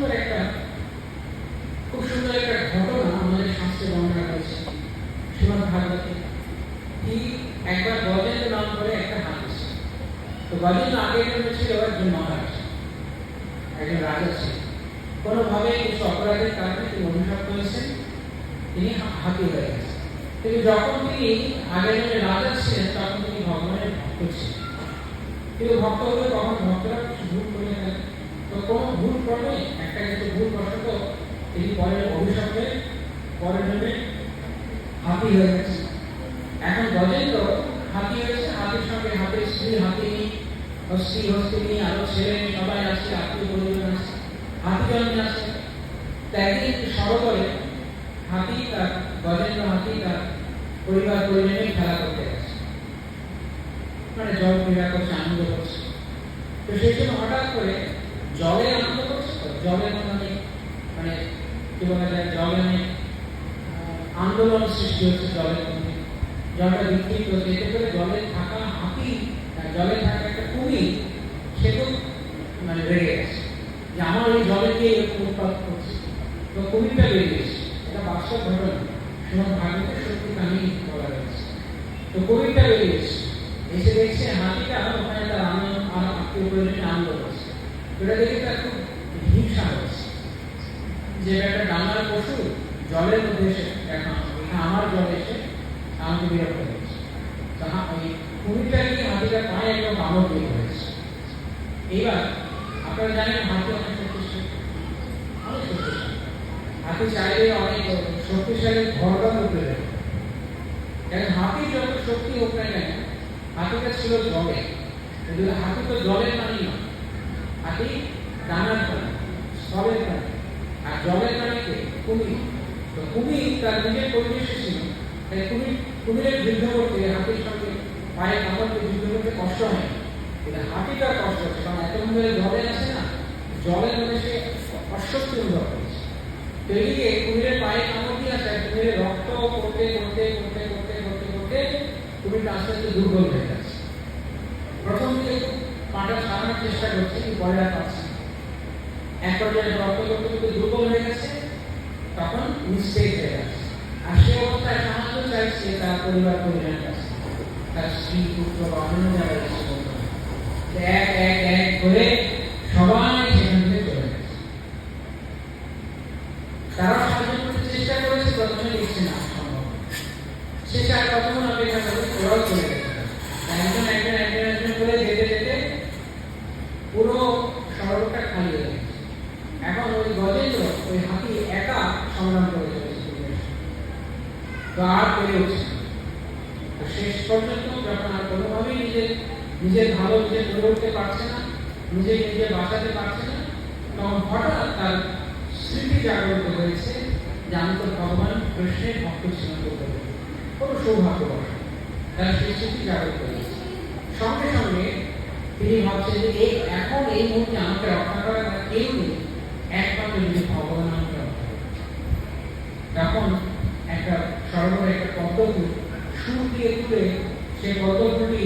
সুন্দর একটা ঘটনা আমাদের শাস্ত্রে বর্ণনা করেছে শ্রীমদ্ ভাগবতে। কি একবার গজেন্দ্র নাম করে একটা হাতি ছিল। তো গজেন্দ্র আগের জন্য ছিল একজন মহারাজ, একজন রাজা ছিল। কোনোভাবে কিছু অপরাধের কারণে তিনি অভিশপ্ত হয়েছেন, তিনি হাতি হয়ে গেছেন। কিন্তু যখন তিনি আগের জন্য রাজা ছিলেন তখন তিনি ভগবানের ভক্ত ছিলেন। কিন্তু ভক্ত হলে তখন ভক্তরা কিছু ভুল করে থাকেন। তো কোনো ভুল ক্রমে একটা কিছু ভুল বশত তিনি পরের অভিশাপে পরের জন্য হাতি হয়ে গেছে। এখন গজেন্দ্র হাতি হয়েছে, হাতির সঙ্গে হাতির স্ত্রী, হাতিনী, হস্তিনী, আরো ছেলে সবাই আসছে, আত্মীয় পরিজন আসছে, হাতি জন্মে আসছে। একদিন সরোবরে গজেন্দ্র হাতি তার পরিবার পরিজনে খেলা করতে গেছে, মানে জল ক্রীড়া করছে, আনন্দ করছে। তো সেই জন্য হঠাৎ করে জলে আনন্দ করছে, তো জলের মানে কি বলা যায়, জলে অনেক আন্দোলন সৃষ্টি হচ্ছে, জলের মধ্যে জলটা বিকৃত হচ্ছে। এতে করে জলে থাকা হাতি, জলে থাকা একটা কুমির, সে তো মানে রেগে গেছে যে আমার এই জলে গিয়ে এরকম উৎপাদ করছে। তো কুমিরটা বেরিয়ে গেছে। এটা বাস্তব ঘটনা, শ্রীমদ্ ভাগবতের সত্যি কাহিনী বলা হয়েছে। তো কুমিরটা বেরিয়ে গেছে, এসে দেখছে হাতিটা ওখানে তার আত্মীয় পরিজনে আনন্দ করছে। এটা দেখে তার খুব হিংসা হচ্ছে যে একটা ডাঙার পশু জলের মধ্যে এসে দেখা, আমার জলে এসে আমাকে বিরক্ত হয়েছে। ওই কুমিরটা গিয়ে হাতিটার পায়ে একদম কামড় দিয়ে হয়েছে। এইবার আপনারা জানেন হাতি অনেক শক্তিশালী, অনেক শক্তিশালী। হাতি চাইলে অনেক শক্তিশালী ঘরটা করতে দেবে। কারণ হাতির যত শক্তি হোক না কেন, হাতিটা ছিল জলে। হাতি তো জলের প্রাণী নয়, হাতি ডানার প্রাণী, স্থলের প্রাণী। আর জলের প্রাণীকে কুমির। তো কুমির তার নিজের পরিবেশে ছিল, তাই কুমিরের যুদ্ধ করতে, হাতির সঙ্গে পায়ে কামড়কে যুদ্ধ করতে কষ্ট হয়। কিন্তু হাতিটার কষ্ট হচ্ছে, কারণ এতক্ষণ ধরে জলে আছে না, জলের মধ্যে সে অস্বস্তি অনুভব করছে। তো এদিকে কুমিরের পায়ে কামড় দিয়ে আসে, কুমিরের রক্ত করতে করতে করতে করতে করতে করতে কুমিরটা আস্তে আস্তে দুর্বল হয়ে যাচ্ছে। প্রথম দিকে পাটা সারানোর চেষ্টা করছে, কিন্তু পরে আর পাচ্ছে। এক পর্যায়ে রক্ত করতে করতে দুর্বল হয়ে গেছে, তখন মিস্টেক হয়ে গেছে। আর সে অবস্থায় সাহায্য চাইছে তার পরিবার পরিজনের কাছে, তার স্ত্রী, পুত্র বা অন্য যারা এসে বলতে এক এক এক করে সবাই সেখান থেকে চলে গেছে। তারা সাহায্য করতে চেষ্টা করেছে, প্রথমে দেখছে না সম্ভব। সে চার কতক্ষণ অপেক্ষা করে, ওরাও চলে গেছে। একজন একজন একজন একজন করে যেতে যেতে পুরো সড়কটা খালি হয়ে গেছে। এখন ওই গজেন্দ্র, ওই হাতি একা সংগ্রাম করে চলেছে, তো আর পেরে উঠছে। তো শেষ পর্যন্ত যখন আর কোনোভাবেই নিজের ভালো নিজে করে উঠতে পারছে না, নিজে বাঁচাতে পারছে না, তখন হঠাৎ তার স্মৃতি জাগ্রত হয়েছে যে আমি তো ভগবান কৃষ্ণের ভক্ত ছিলাম, কোনো সৌভাগ্যবশ তার সেই স্মৃতি জাগ্রত হয়েছে। সঙ্গে সঙ্গে তিনি ভাবছেন যে এখন এই মুহূর্তে আমাকে রক্ষা করার কেউ নেই, একমাত্র যদি ভগবান আমাকে রক্ষা করে। তখন একটা সরোবরে একটা পদ্মফুল সুর দিয়ে তুলে, সেই পদ্মফুলটি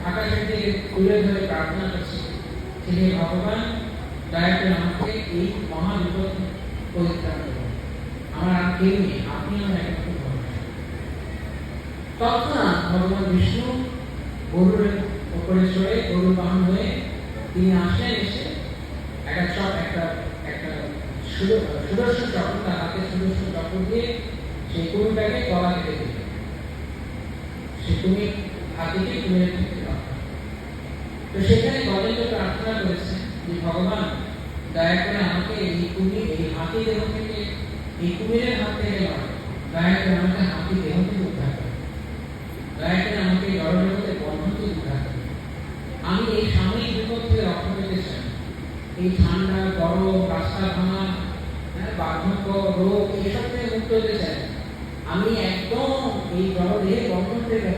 আকাশের দিকে তুলে ধরে প্রার্থনা করছে যে হে ভগবান, দয়া করে আমাকে এই মহা বিপদ পরিত্রাণ করুন, আমার আর কেউ নেই, আপনি আমার একমাত্র ভরসা। তৎক্ষণাৎ ভগবান বিষ্ণু গরুরের উপরে চড়ে, গরু বাহন হয়ে তিনি আসেন। এসে একটা সুদর্শন চক্র, তার হাতে সুদর্শন চক্র দিয়ে সেই কুমিরটাকে গলা কেটে দিল। সে কুমির হাতিকে কুমিরের থেকে রক্ষা। তো সেখানে গজেন্দ্র প্রার্থনা করেছে যে ভগবান, দয়া করে আমাকে এই হাতি দেহ থেকে, এই কুমিরের হাত থেকে নয়, দয়া করে আমাকে হাতি দেহ থেকে উদ্ধার করে, দয়া করে আমাকে জড়জগতের বন্ধন থেকে উদ্ধার করে। আমি এই সাময়িক বিপদ থেকে রক্ষা পেতে চাই। এই ঠান্ডা, গরম, রাস্তা ভাঙা, বার্ধক্য, রোগ, এসব থেকে মুক্ত হতে চাই। আমি একদম এই জড়দেহের বন্ধন থেকে